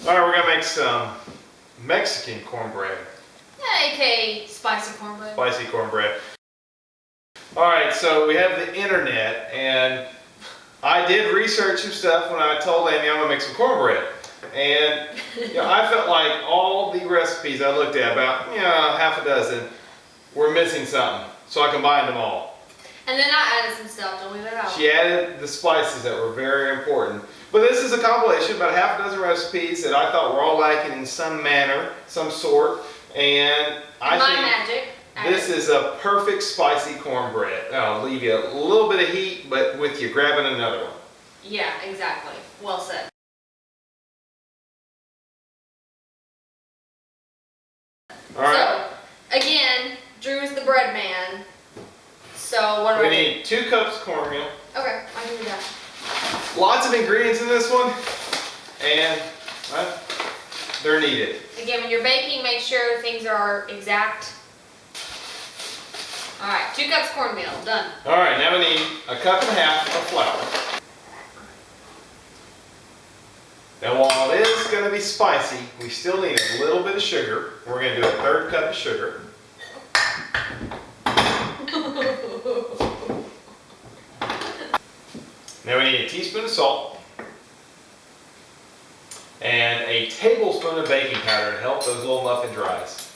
All right, we're gonna make some Mexican cornbread. Yeah, aka spicy cornbread. Spicy cornbread. All right, so we have the internet, and I did research some stuff when I told Amy I'm gonna make some cornbread. And I felt like all the recipes I looked at, about half a dozen, were missing something. So I combined them all. And then I added some stuff, don't leave it out. She added the spices that were very important. But this is a compilation, about half a dozen recipes that I thought were all lacking in some manner, some sort. And I think this is a perfect spicy cornbread. I'll leave you a little bit of heat, but with you grabbing another one. Yeah, exactly. Well said. All right. So, again, Drew's the bread man. So what do we need 2 cups cornmeal. Okay, I can do that. Lots of ingredients in this one, and they're needed. Again, when you're baking, make sure things are exact. All right, 2 cups cornmeal, done. All right, now we need 1.5 cups of flour. Now while it is going to be spicy, we still need a little bit of sugar. We're going to do 1/3 cup of sugar. Now we need a teaspoon of salt and a tablespoon of baking powder to help those little muffins rise.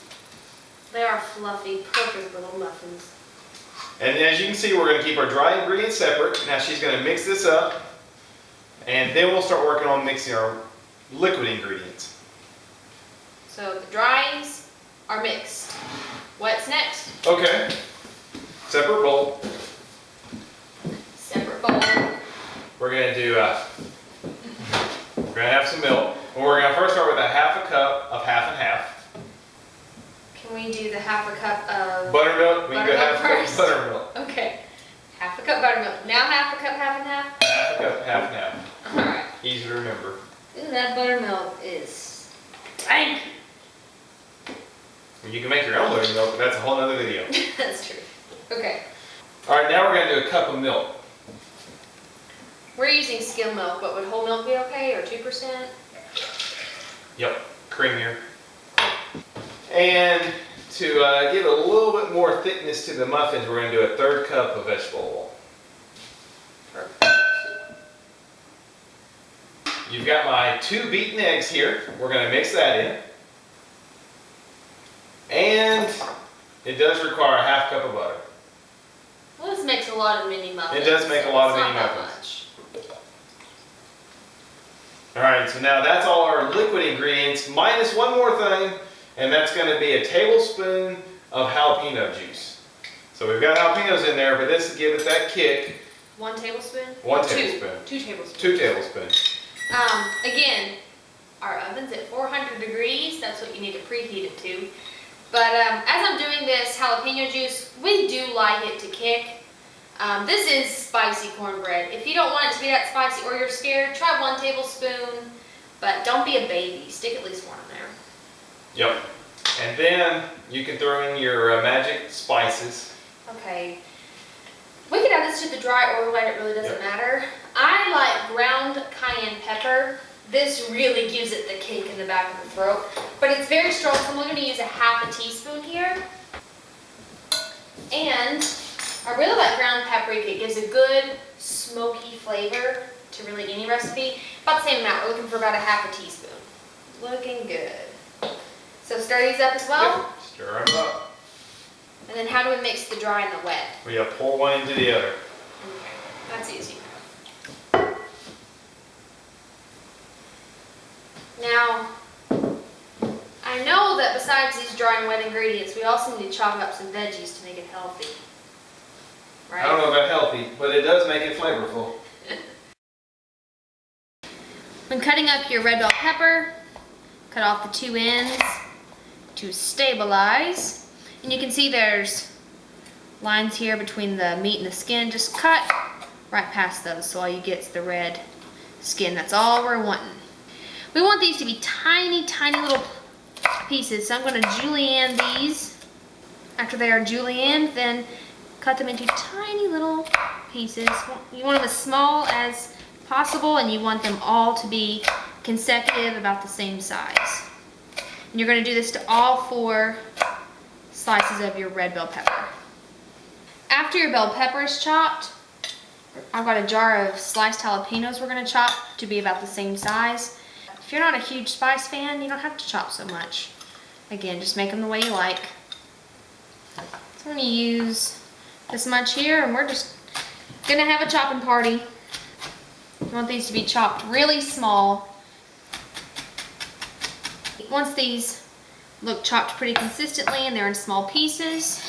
They are fluffy, perfect little muffins. And as you can see, we're going to keep our dry ingredients separate. Now she's going to mix this up, and then we'll start working on mixing our liquid ingredients. So the dries are mixed. What's next? Okay. Separate bowl. Separate bowl. We're going to do, we're going to have some milk. And we're going to first start with 1/2 cup of half and half. Can we do the 1/2 cup of Buttermilk? We can do 1/2 cup of first? buttermilk. Okay. 1/2 cup buttermilk. Now 1/2 cup, half and half? 1/2 cup, half and half. Alright. Easy to remember. Ooh, that buttermilk is rank. You can make your own buttermilk, but that's a whole other video. That's true. Okay. Alright, now we're going to do 1 cup of milk. We're using skim milk, but would whole milk be okay, or 2%? Yep, creamier. And to give a little bit more thickness to the muffins, we're going to do 1/3 cup of vegetable oil. Perfect. You've got my 2 beaten eggs here. We're going to mix that in. And it does require 1/2 cup of butter. Well, this makes a lot of mini muffins. It does make a lot of it's mini not that muffins. much. Alright, so now that's all our liquid ingredients, minus one more thing, and that's going to be a tablespoon of jalapeno juice. So we've got jalapenos in there, but this will give it that kick. 1 tablespoon? 1 Or tablespoon. 2 tablespoons. 2 tablespoons. Again, our oven's at 400 degrees. That's what you need to preheat it to. But as I'm doing this jalapeno juice, we do like it to kick. This is spicy cornbread. If you don't want it to be that spicy or you're scared, try 1 tablespoon. But don't be a baby. Stick at least 1 in there. Yep. And then you can throw in your magic spices. Okay. We can add this to the dry or wet. It really doesn't matter. I like ground cayenne pepper. This really gives it the kick in the back of the throat. But it's very strong, so I'm only going to use 1/2 teaspoon here. And I really like ground paprika. It gives a good smoky flavor to really any recipe. About the same amount. We're looking for about 1/2 teaspoon. Looking good. So stir these up as well. Yep. Stir them up. And then how do we mix the dry and the wet? We pour one into the other. Okay, that's easy. Now, I know that besides these dry and wet ingredients, we also need to chop up some veggies to make it healthy. Right? I don't know about healthy, but it does make it flavorful. When cutting up your red bell pepper, cut off the 2 ends to stabilize. And you can see there's lines here between the meat and the skin. Just cut right past those so all you get is the red skin. That's all we're wanting. We want these to be tiny, tiny little pieces. So I'm going to julienne these. After they are julienned, then cut them into tiny little pieces. You want them as small as possible, and you want them all to be consecutive, about the same size. And you're going to do this to all 4 slices of your red bell pepper. After your bell pepper is chopped, I've got a jar of sliced jalapenos we're going to chop to be about the same size. If you're not a huge spice fan, you don't have to chop so much. Again, just make them the way you like. So I'm going to use this much here, and we're just going to have a chopping party. You want these to be chopped really small. Once these look chopped pretty consistently and they're in small pieces,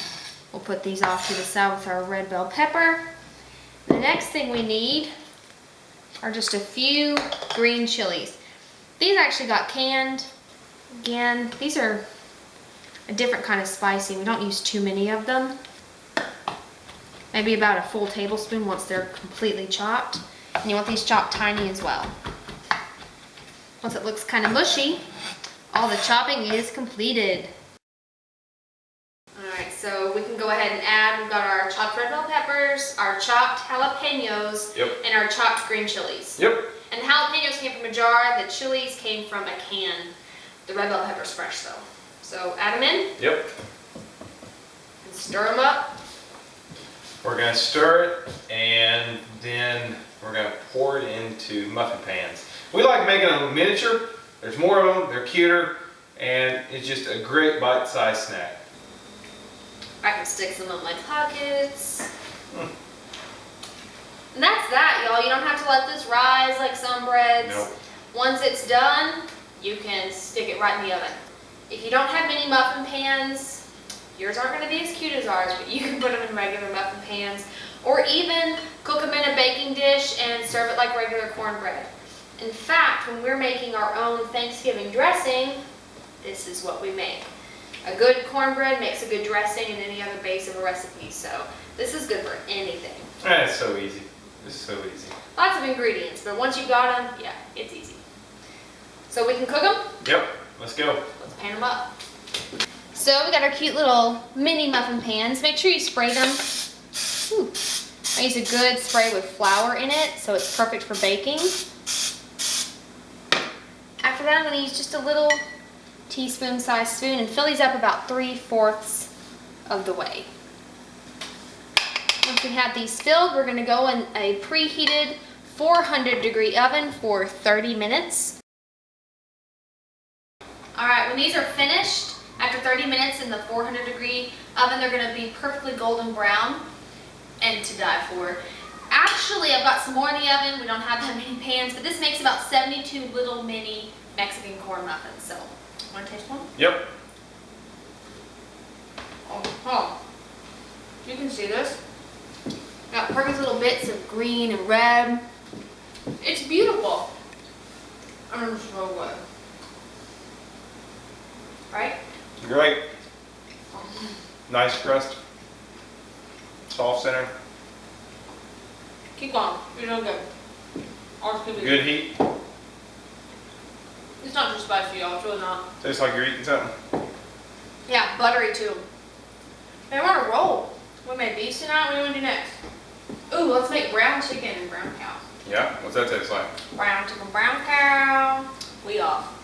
we'll put these off to the side with our red bell pepper. The next thing we need are just a few green chilies. These actually got canned. Again, these are a different kind of spicy. We don't use too many of them. Maybe about a full tablespoon once they're completely chopped. And you want these chopped tiny as well. Once it looks kind of mushy, all the chopping is completed. Alright, so we can go ahead and add, we've got our chopped red bell peppers, our chopped jalapenos, and our chopped green chilies. And the jalapenos came from a jar, the chilies came from a can. The red bell pepper's fresh though. So add them in. And stir them up. We're going to stir it, and then we're going to pour it into muffin pans. We like making them miniature. There's more of them, they're cuter, and it's just a great bite-sized snack. I can stick some in my pockets. And that's that, y'all. You don't have to let this rise like some breads. Nope. Once it's done, you can stick it right in the oven. If you don't have many muffin pans, yours aren't going to be as cute as ours, but you can put them in regular muffin pans, or even cook them in a baking dish and serve it like regular cornbread. In fact, when we're making our own Thanksgiving dressing, this is what we make. A good cornbread makes a good dressing in any other base of a recipe, so this is good for anything. It's so easy. It's so easy. Lots of ingredients, but once you've got them, yeah, it's easy. So we can cook them? Yep, let's go. Let's pan them up. So we got our cute little mini muffin pans. Make sure you spray them. Ooh. I use a good spray with flour in it, so it's perfect for baking. After that, I'm going to use just a little teaspoon-sized spoon and fill these up about 3/4 of the way. Once we have these filled, we're going to go in a preheated 400-degree oven for 30 minutes. Alright, when these are finished, after 30 minutes in the 400-degree oven, they're going to be perfectly golden brown and to die for. Actually, I've got some more in the oven. We don't have that many pans, but this makes about 72 little mini Mexican corn muffins. So, want to taste one? Yep. Oh, you can see this. Got perfect little bits of green and red. It's beautiful. I'm so good. Right? Great. Nice crust. Soft center. Keep going. You're doing good. Good heat. It's not too spicy, y'all. It's really not. Tastes like you're eating something. Yeah, buttery too. Man, we're on a roll. We made these tonight. What do you want to do next? Ooh, let's make brown chicken and brown cow. Yeah? What's that taste like? Brown chicken, brown cow. We off.